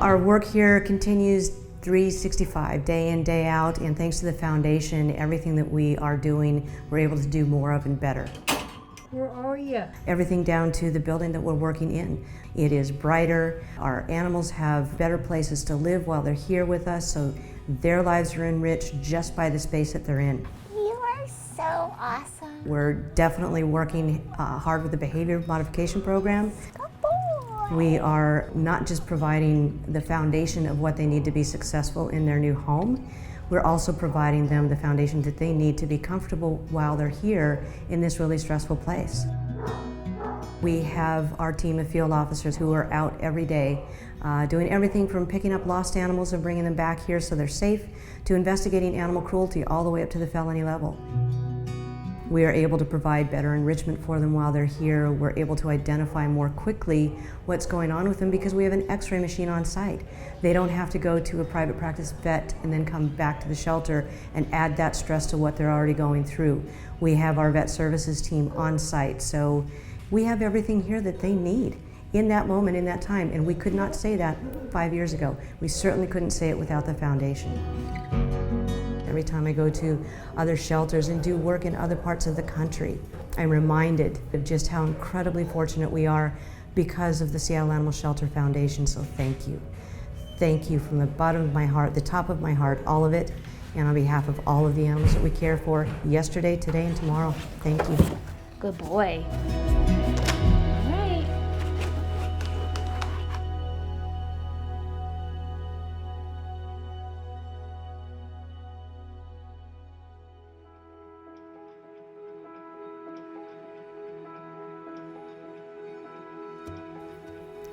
Our work here continues 365, day in, day out, and thanks to the foundation, everything that we are doing, we're able to do more of and better. Where are you? Everything down to the building that we're working in. It is brighter, our animals have better places to live while they're here with us, so their lives are enriched just by the space that they're in. You are so awesome. We're definitely working hard with the behavior modification program. We are not just providing the foundation of what they need to be successful in their new home, we're also providing them the foundation that they need to be comfortable while they're here in this really stressful place. We have our team of field officers who are out every day doing everything from picking up lost animals and bringing them back here so they're safe, to investigating animal cruelty all the way up to the felony level. We are able to provide better enrichment for them while they're here. We're able to identify more quickly what's going on with them because we have an x-ray machine on site. They don't have to go to a private practice vet and then come back to the shelter and add that stress to what they're already going through. We have our vet services team on site, so we have everything here that they need in that moment, in that time, and we could not say that 5 years ago. We certainly couldn't say it without the foundation. Every time I go to other shelters and do work in other parts of the country, I'm reminded of just how incredibly fortunate we are because of the Seattle Animal Shelter Foundation, so thank you. Thank you from the bottom of my heart, the top of my heart, all of it, and on behalf of all of the animals that we care for yesterday, today, and tomorrow, thank you. Good boy.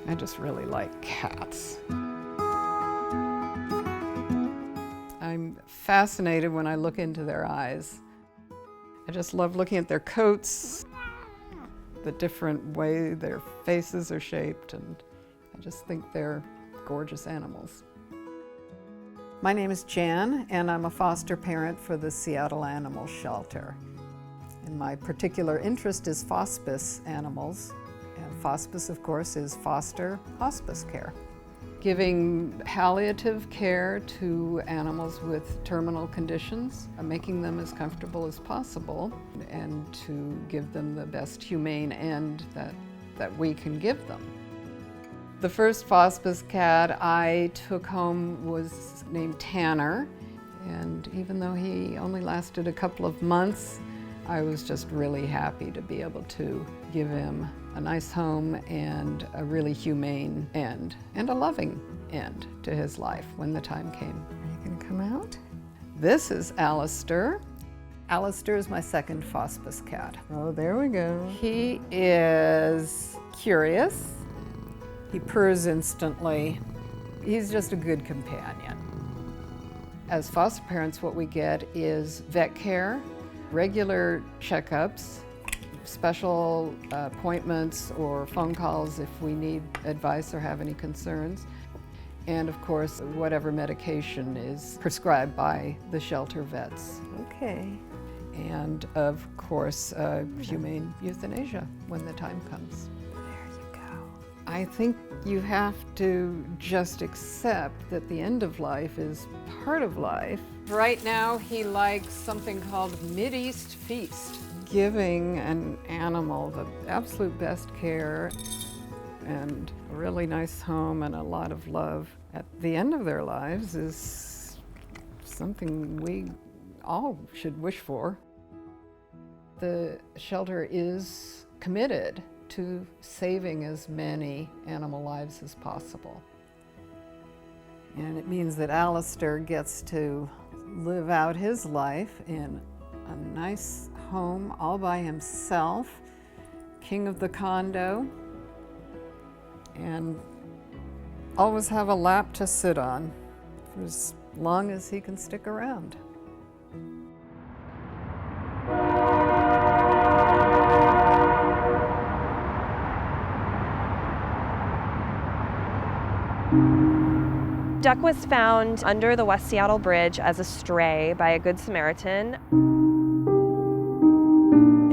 I just really like cats. I'm fascinated when I look into their eyes. I just love looking at their coats, the different way their faces are shaped, and I just think they're gorgeous animals. My name is Jan, and I'm a foster parent for the Seattle Animal Shelter. And my particular interest is hospice animals. And hospice, of course, is foster hospice care. Giving palliative care to animals with terminal conditions, making them as comfortable as possible, and to give them the best humane end that we can give them. The first hospice cat I took home was named Tanner, and even though he only lasted a couple of months, I was just really happy to be able to give him a nice home and a really humane end, and a loving end to his life when the time came. Are you gonna come out? This is Alistair. Alistair is my second hospice cat. Oh, there we go. He is curious. He purrs instantly. He's just a good companion. As foster parents, what we get is vet care, regular checkups, special appointments or phone calls if we need advice or have any concerns, and of course whatever medication is prescribed by the shelter vets. Okay. And of course humane euthanasia when the time comes. There you go. I think you have to just accept that the end of life is part of life. Right now he likes something called Mideast Feast. Giving an animal the absolute best care and a really nice home and a lot of love at the end of their lives is something we all should wish for. The shelter is committed to saving as many animal lives as possible. And it means that Alistair gets to live out his life in a nice home all by himself, king of the condo, and always have a lap to sit on for as long as he can stick around. Duck was found under the West Seattle Bridge as a stray by a Good Samaritan.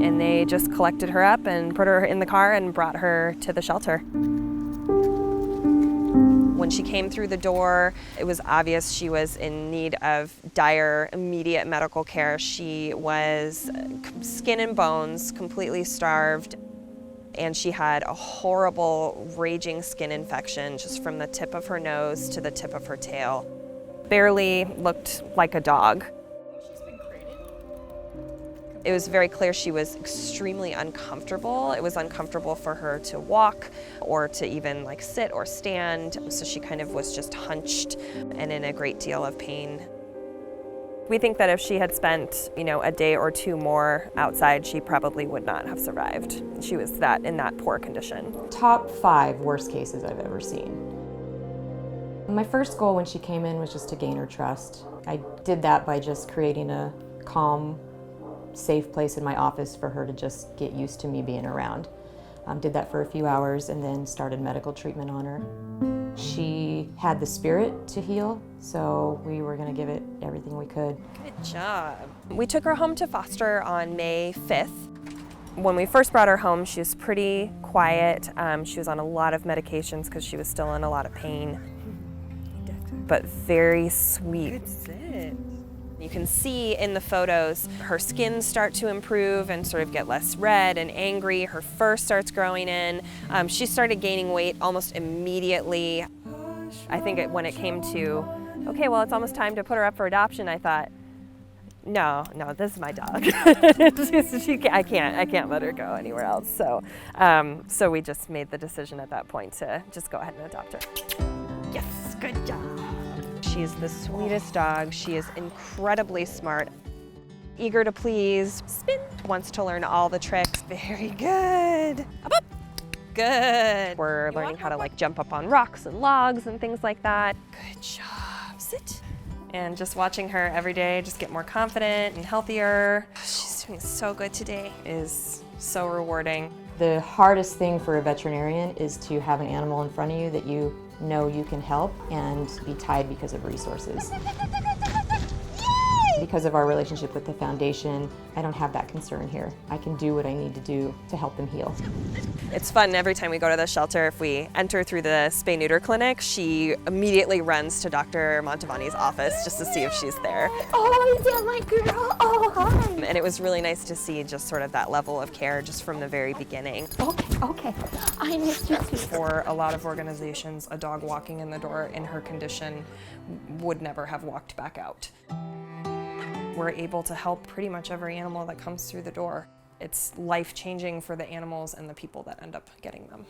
And And they just collected her up and put her in the car and brought her to the shelter. When she came through the door, it was obvious she was in need of dire, immediate medical care. She was skin and bones, completely starved, and she had a horrible, raging skin infection just from the tip of her nose to the tip of her tail. Barely looked like a dog. It was very clear she was extremely uncomfortable. It was uncomfortable for her to walk or to even like sit or stand. So she kind of was just hunched and in a great deal of pain. We think that if she had spent, a day or two more outside, she probably would not have survived. She was in that poor condition. Top 5 worst cases I've ever seen. My first goal when she came in was just to gain her trust. I did that by just creating a calm, safe place in my office for her to just get used to me being around. Did that for a few hours and then started medical treatment on her. She had the spirit to heal, so we were going to give it everything we could. Good job. We took her home to foster on May 5th. When we first brought her home, she was pretty quiet. She was on a lot of medications because she was still in a lot of pain, but very sweet. Good sit. You can see in the photos her skin start to improve and sort of get less red and angry. Her fur starts growing in. She started gaining weight almost immediately. I think when it came to, okay, well, it's almost time to put her up for adoption, I thought, no, this is my dog. I can't let her go anywhere else. So we just made the decision at that point to just go ahead and adopt her. Yes, good job. She's the sweetest dog. She is incredibly smart, eager to please, spin, wants to learn all the tricks. Very good. Up, up. Good. We're learning how to jump up on rocks and logs and things like that. Good job. Sit. And just watching her every day just get more confident and healthier. She's doing so good today. Is so rewarding. The hardest thing for a veterinarian is to have an animal in front of you that you know you can help and be tied because of resources. Because of our relationship with the foundation, I don't have that concern here. I can do what I need to do to help them heal. It's fun every time we go to the shelter. If we enter through the spay neuter clinic, she immediately runs to Dr. Montavani's office just to see if she's there. Oh, is that my girl? Oh, hi. And it was really nice to see just sort of that level of care just from the very beginning. Okay. I missed you too. For a lot of organizations, a dog walking in the door in her condition would never have walked back out. We're able to help pretty much every animal that comes through the door. It's life-changing for the animals and the people that end up getting them.